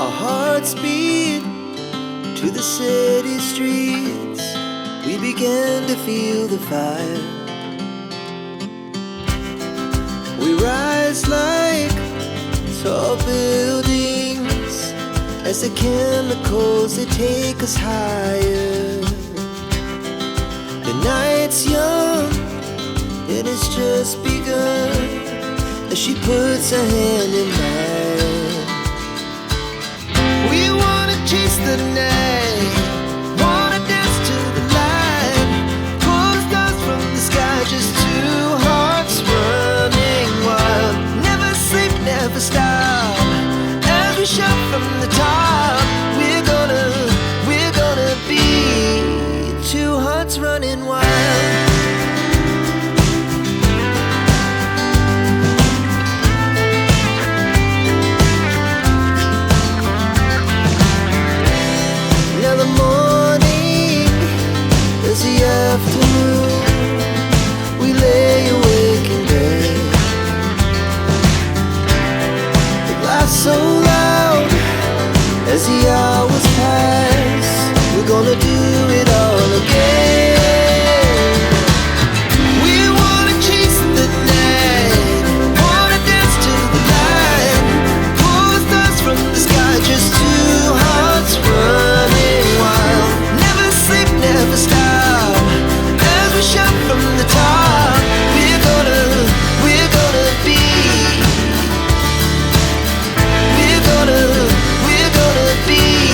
Our hearts beat to the city streets. We began to feel the fire. We rise like tall buildings as the chemicals, they take us higher. The night's young and it's just begun as she puts her hand in mine. We wanna chase the night, wanna dance to the light, pull the stars from the sky, just two hearts running wild. Never sleep, never stop, as we shout from the top. We're gonna be two hearts running wild. Now the morning is the afternoon. We lay awake in bed. The laughs so loud as the hours pass. We're gonna do it all again. We wanna chase the night, wanna dance to the light, pull the stars from the sky, just two hearts running wild. Never sleep, never stop, as we shout from the top. We're gonna be, we're gonna be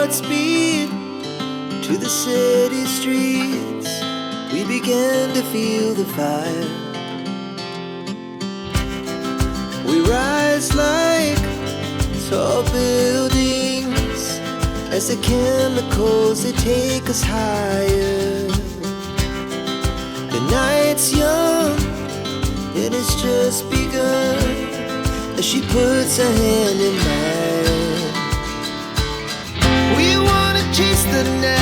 hearts beat to the city streets. We began to feel the fire. We rise like tall buildings as the chemicals, they take us higher. The night's young, it has just begun, as she puts her hand in mine. We wanna chase the night.